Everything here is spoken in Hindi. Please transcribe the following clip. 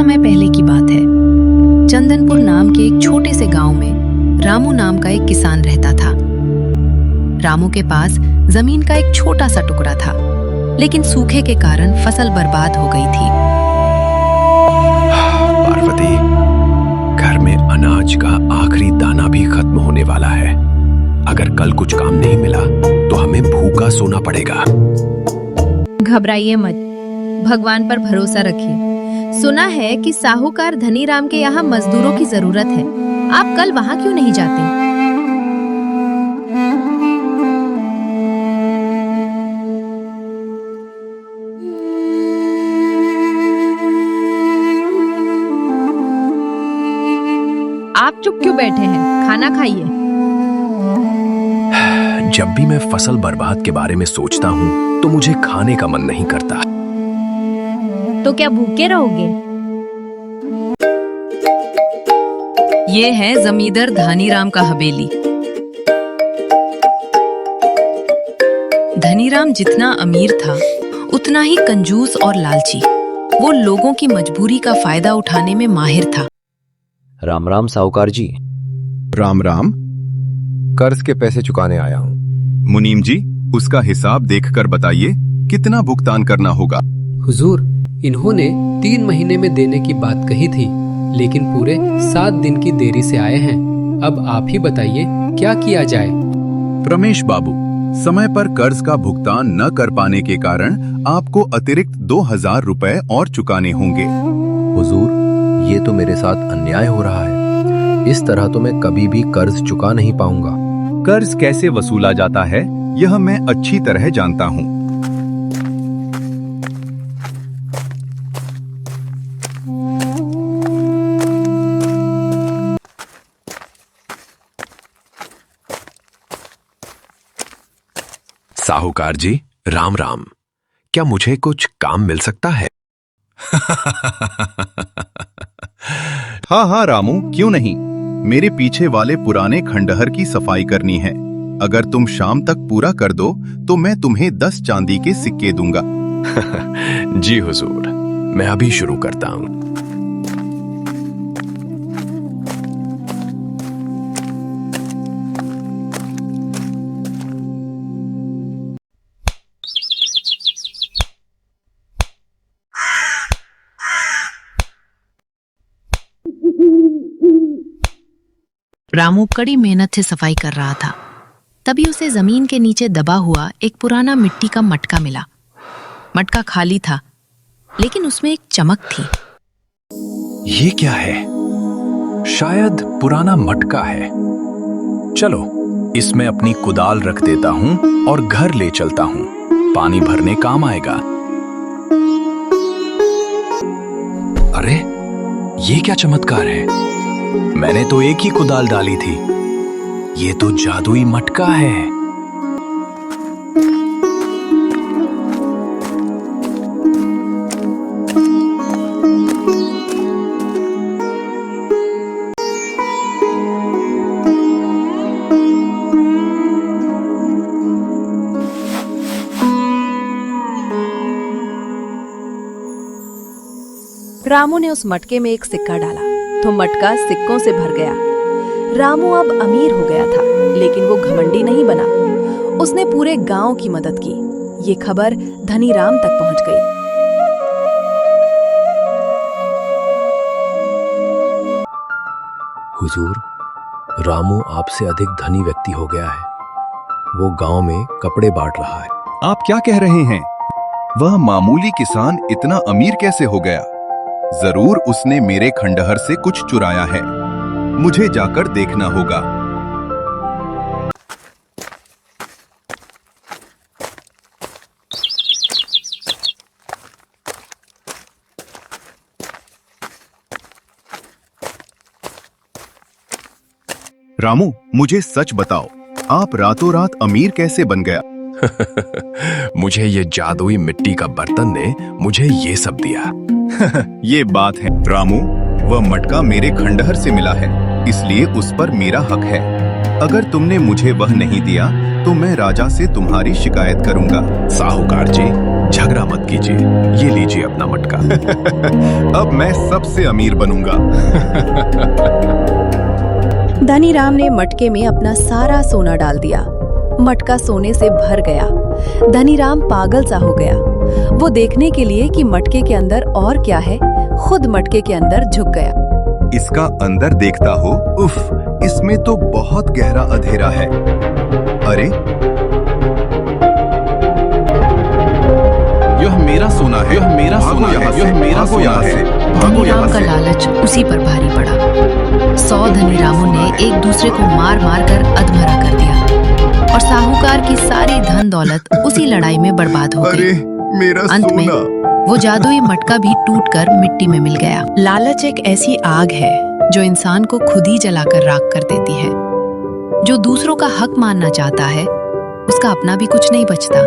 समय पहले की बात है। चंदनपुर नाम के एक छोटे से गांव में रामू नाम का एक किसान रहता था। रामू के पास जमीन का एक छोटा सा टुकड़ा था, लेकिन सूखे के कारण फसल बर्बाद हो गई थी। पार्वती, घर में अनाज का आखिरी दाना भी खत्म होने वाला है। अगर कल कुछ काम नहीं मिला तो हमें भूखा सोना पड़ेगा। घबराइए मत, भगवान पर भरोसा रखिए। सुना है कि साहूकार धनीराम के यहाँ मजदूरों की जरूरत है। आप कल वहाँ क्यों नहीं जाते? आप चुप क्यों बैठे हैं? खाना खाइए। जब भी मैं फसल बर्बाद के बारे में सोचता हूँ तो मुझे खाने का मन नहीं करता। तो क्या भूखे रहोगे? ये है जमींदार धनीराम का हवेली। धनीराम जितना अमीर था उतना ही कंजूस और लालची। वो लोगों की मजबूरी का फायदा उठाने में माहिर था। राम राम साहूकार जी। राम राम। कर्ज के पैसे चुकाने आया हूँ। मुनीम जी, उसका हिसाब देखकर बताइए कितना भुगतान करना होगा। हुजूर, इन्होंने 3 महीने में देने की बात कही थी, लेकिन पूरे 7 दिन की देरी से आए हैं। अब आप ही बताइए क्या किया जाए। रमेश बाबू, समय पर कर्ज का भुगतान न कर पाने के कारण आपको अतिरिक्त 2000 रुपए और चुकाने होंगे। हुजूर, ये तो मेरे साथ अन्याय हो रहा है। इस तरह तो मैं कभी भी कर्ज चुका नहीं पाऊंगा। कर्ज कैसे वसूला जाता है यह मैं अच्छी तरह जानता हूँ। साहूकार जी, राम राम। क्या मुझे कुछ काम मिल सकता है? हाँ रामू, क्यों नहीं। मेरे पीछे वाले पुराने खंडहर की सफाई करनी है। अगर तुम शाम तक पूरा कर दो तो मैं तुम्हें 10 चांदी के सिक्के दूंगा। जी हुजूर, मैं अभी शुरू करता हूँ। रामू कड़ी मेहनत से सफाई कर रहा था। तभी उसे जमीन के नीचे दबा हुआ एक पुराना मिट्टी का मटका मिला। मटका खाली था, लेकिन उसमें एक चमक थी। ये क्या है? शायद पुराना मटका है। चलो, इसमें अपनी कुदाल रख देता हूँ और घर ले चलता हूँ। पानी भरने काम आएगा। अरे, ये क्या चमत्कार है? मैंने तो एक ही कुदाल डाली थी। ये तो जादुई मटका है। रामू ने उस मटके में एक सिक्का डाला तो मटका सिक्कों से भर गया। रामू अब अमीर हो गया था, लेकिन वो घमंडी नहीं बना। उसने पूरे गांव की मदद की। ये खबर धनीराम तक पहुंच गई। हुजूर, रामू आपसे अधिक धनी व्यक्ति हो गया है। वो गांव में कपड़े बांट रहा है। आप क्या कह रहे हैं? वह मामूली किसान इतना अमीर कैसे हो गया? जरूर उसने मेरे खंडहर से कुछ चुराया है। मुझे जाकर देखना होगा। रामू, मुझे सच बताओ, आप रातों रात अमीर कैसे बन गया? मुझे ये जादुई मिट्टी का बर्तन ने मुझे ये सब दिया। ये बात है रामू, वह मटका मेरे खंडहर से मिला है, इसलिए उस पर मेरा हक है। अगर तुमने मुझे वह नहीं दिया तो मैं राजा से तुम्हारी शिकायत करूंगा। साहूकार जी, झगड़ा मत कीजिए, ये लीजिए अपना मटका। अब मैं सबसे अमीर बनूंगा। धनीराम ने मटके में अपना सारा सोना डाल दिया। मटका सोने से भर गया। धनीराम पागल सा हो गया। वो देखने के लिए कि मटके के अंदर और क्या है, खुद मटके के अंदर झुक गया। इसका अंदर देखता हो, उफ, इसमें तो बहुत गहरा अंधेरा है। अरे, यह मेरा सोना है, यह मेरा सोना है, यह मेरा सोना है। भागो यहाँ धनीराम का से। लालच उसी पर भारी पड़ा। 100 धनीरामों ने एक दूसरे को मार मार कर अधमरा कर दिया और साहूकार की सारी धन दौलत उसी लड़ाई में बर्बाद हो अरे, गई। मेरा अंत में सोना। वो जादुई मटका भी टूटकर मिट्टी में मिल गया। लालच एक ऐसी आग है जो इंसान को खुद ही जलाकर राख कर देती है। जो दूसरों का हक मानना चाहता है, उसका अपना भी कुछ नहीं बचता।